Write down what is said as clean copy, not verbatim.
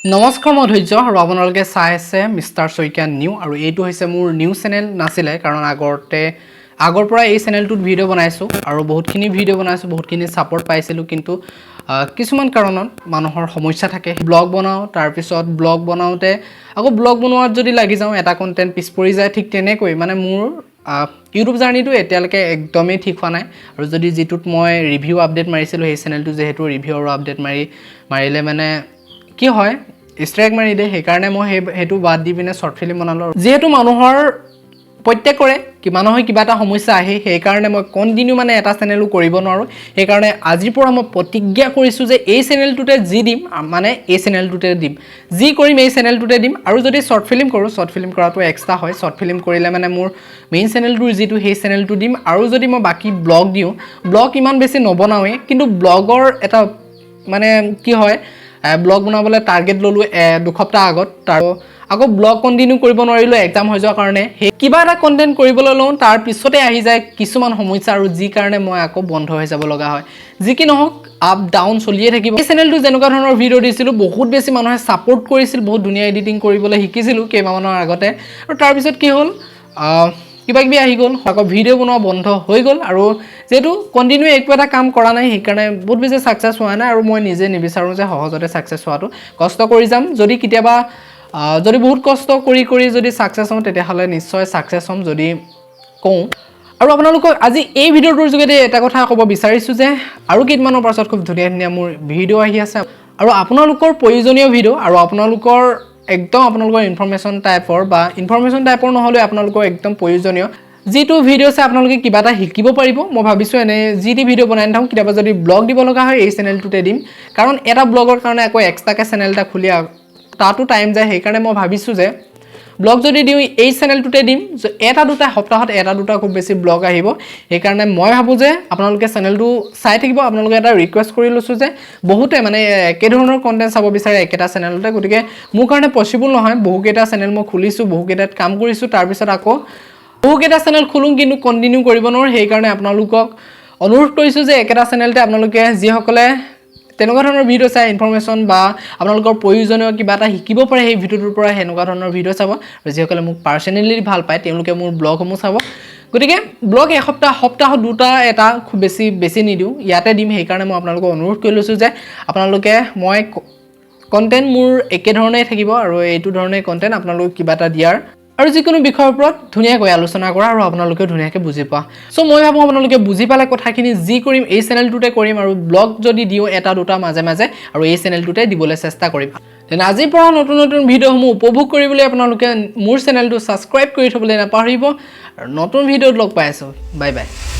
নমস্কাৰ মই ধৈৰ্য আৰু আপোনালোকে চাই আছে মিষ্টাৰ সৈকিয়া নিউ আৰু এইটো হৈছে মোৰ নিউ চেনেল নাছিলে কাৰণ আগৰ পৰা এই চেনেলটোত ভিডিঅ' বনাইছোঁ আৰু বহুতখিনি ভিডিঅ' বনাইছোঁ বহুতখিনি ছাপোৰ্ট পাইছিলোঁ কিন্তু কিছুমান কাৰণত মানুহৰ সমস্যা থাকে ব্লগ বনাওঁ তাৰপিছত ব্লগ বনাওঁতে আকৌ ব্লগ বনোৱাত যদি লাগি যাওঁ এটা কণ্টেণ্ট পিছ পৰি যায় ঠিক তেনেকৈ মানে মোৰ ইউটিউব জাৰ্নিটো এতিয়ালৈকে একদমেই ঠিক হোৱা নাই আৰু যদি যিটোত মই ৰিভিউ আপডেট মাৰিছিলোঁ সেই চেনেলটো যিহেতু ৰিভিউ আৰু আপডেট মাৰিলে মানে কি হয় ষ্ট্ৰাইক মাৰি দিয়ে সেইকাৰণে মই সেইটো বাদ দি পিনে শ্বৰ্ট ফিল্ম বনালোঁ যিহেতু মানুহৰ প্ৰত্যেকৰে মানুহৰ কিবা এটা সমস্যা আহে সেইকাৰণে মই কণ্টিনিউ মানে এটা চেনেলো কৰিব নোৱাৰোঁ সেইকাৰণে আজিৰ পৰা মই প্ৰতিজ্ঞা কৰিছোঁ যে এই চেনেলটোতে যি দিম মানে এই চেনেলটোতে দিম যি কৰিম এই চেনেলটোতে দিম আৰু যদি শ্বৰ্ট ফিল্ম কৰোঁ শ্বৰ্ট ফিল্ম কৰাটো এক্সট্ৰা হয় শ্বৰ্ট ফিল্ম কৰিলে মানে মোৰ মেইন চেনেলটোৰ যিটো সেই চেনেলটো দিম আৰু যদি মই বাকী ব্লগ দিওঁ ব্লগ ইমান বেছি নবনাওঁৱেই কিন্তু ব্লগৰ এটা মানে কি হয় ব্লগ বনাবলৈ টাৰ্গেট ল'লোঁ দুসপ্তাহ আগত আকৌ ব্লগ কণ্টিনিউ কৰিব নোৱাৰিলোঁ এক্সাম হৈ যোৱাৰ কাৰণে সেই কিবা এটা কণ্টেণ্ট কৰিবলৈ লওঁ তাৰ পিছতে আহি যায় কিছুমান সমস্যা আৰু যি কাৰণে মই আকৌ বন্ধ হৈ যাব লগা হয় যি কি নহওক আপ ডাউন চলিয়ে থাকিব এই চেনেলটো যেনেকুৱা ধৰণৰ ভিডিঅ' দিছিলোঁ বহুত বেছি মানুহে ছাপোৰ্ট কৰিছিল বহুত ধুনীয়া এডিটিং কৰিবলৈ শিকিছিলোঁ কেইমাহমানৰ আগতে আৰু তাৰপিছত কি হ'ল কিবা কিবি আহি গ'ল আকৌ ভিডিঅ' বনোৱা বন্ধ হৈ গ'ল আৰু যেহেতু কণ্টিনিউ একো এটা কাম কৰা নাই সেইকাৰণে বহুত বেছি ছাকচেছ হোৱা নাই আৰু মই নিজে নিবিচাৰোঁ যে সহজতে ছাকচেছ হোৱাটো কষ্ট কৰি যাম যদি কেতিয়াবা যদি বহুত কষ্ট কৰি যদি ছাকচেছ হওঁ তেতিয়াহ'লে নিশ্চয় ছাকচেছ হ'ম যদি কওঁ আৰু আপোনালোকক আজি এই ভিডিঅ'টোৰ যোগেদি এটা কথা ক'ব বিচাৰিছোঁ যে আৰু কেইদিনমানৰ পাছত খুব ধুনীয়া ধুনীয়া মোৰ ভিডিঅ' আহি আছে আৰু আপোনালোকৰ প্ৰয়োজনীয় ভিডিঅ' আৰু আপোনালোকৰ ইনফৰমেশ্যন টাইপৰ নহ'লেও আপোনালোকৰ একদম প্ৰয়োজনীয় যিটো ভিডিঅ' চাই আপোনালোকে কিবা এটা শিকিব পাৰিব মই ভাবিছোঁ এনে যি টি ভিডিঅ' বনাই নাথাকোঁ কেতিয়াবা যদি ব্লগ দিব লগা হয় এই চেনেলটোতে দিম কাৰণ এটা ব্লগৰ কাৰণে আকৌ এক্সট্ৰাকৈ চেনেল এটা খুলি তাতো টাইম যায় সেইকাৰণে মই ভাবিছোঁ যে ব্লগ যদি দিওঁ এই চেনেলটোতে দিম সপ্তাহত এটা দুটা খুব বেছি ব্লগ আহিব সেইকাৰণে মই ভাবোঁ যে আপোনালোকে চেনেলটো চাই থাকিব আপোনালোকে এটা ৰিকুৱেষ্ট কৰি লৈছোঁ যে বহুতে মানে একেধৰণৰ কণ্টেণ্ট চাব বিচাৰে একেটা চেনেলতে গতিকে মোৰ কাৰণে পচিবল নহয় বহুকেইটা চেনেল মই খুলিছোঁ বহুকেইটাত কাম কৰিছোঁ তাৰপিছত আকৌ বহুকেইটা চেনেল খোলোঁ কিন্তু কণ্টিনিউ কৰিব নোৱাৰোঁ সেইকাৰণে আপোনালোকক অনুৰোধ কৰিছোঁ যে একেটা চেনেলতে আপোনালোকে যিসকলে তেনেকুৱা ধৰণৰ ভিডিঅ' চাই ইনফৰমেশ্যন বা আপোনালোকৰ প্ৰয়োজনীয় কিবা এটা শিকিব পাৰে সেই ভিডিঅ'টোৰ পৰা সেনেকুৱা ধৰণৰ ভিডিঅ' চাব আৰু যিসকলে মোক পাৰ্চনেলি ভাল পায় তেওঁলোকে মোৰ ব্লগসমূহ চাব গতিকে ব্লগ সপ্তাহত দুটা এটা খুব বেছি নিদিওঁ ইয়াতে দিম সেইকাৰণে মই আপোনালোকক অনুৰোধ কৰি লৈছোঁ যে আপোনালোকে মই কণ্টেণ্ট মোৰ একেধৰণেই থাকিব আৰু এইটো ধৰণেই কণ্টেণ্ট আপোনালোকক কিবা এটা দিয়াৰ আৰু যিকোনো বিষয়ৰ ওপৰত ধুনীয়াকৈ আলোচনা কৰা আৰু আপোনালোকেও ধুনীয়াকৈ বুজি পোৱা চ' মই ভাবোঁ আপোনালোকে বুজি পালে কথাখিনি যি কৰিম এই চেনেলটোতে কৰিম আৰু ব্লগ যদি দিওঁ এটা দুটা মাজে মাজে আৰু এই চেনেলটোতে দিবলৈ চেষ্টা কৰিম তেনে আজিৰ পৰা নতুন নতুন ভিডিঅ'সমূহ উপভোগ কৰিবলৈ আপোনালোকে মোৰ চেনেলটো ছাবস্ক্ৰাইব কৰি থ'বলৈ নাপাহৰিব আৰু নতুন ভিডিঅ'ত লগ পাই আছোঁ বাই বাই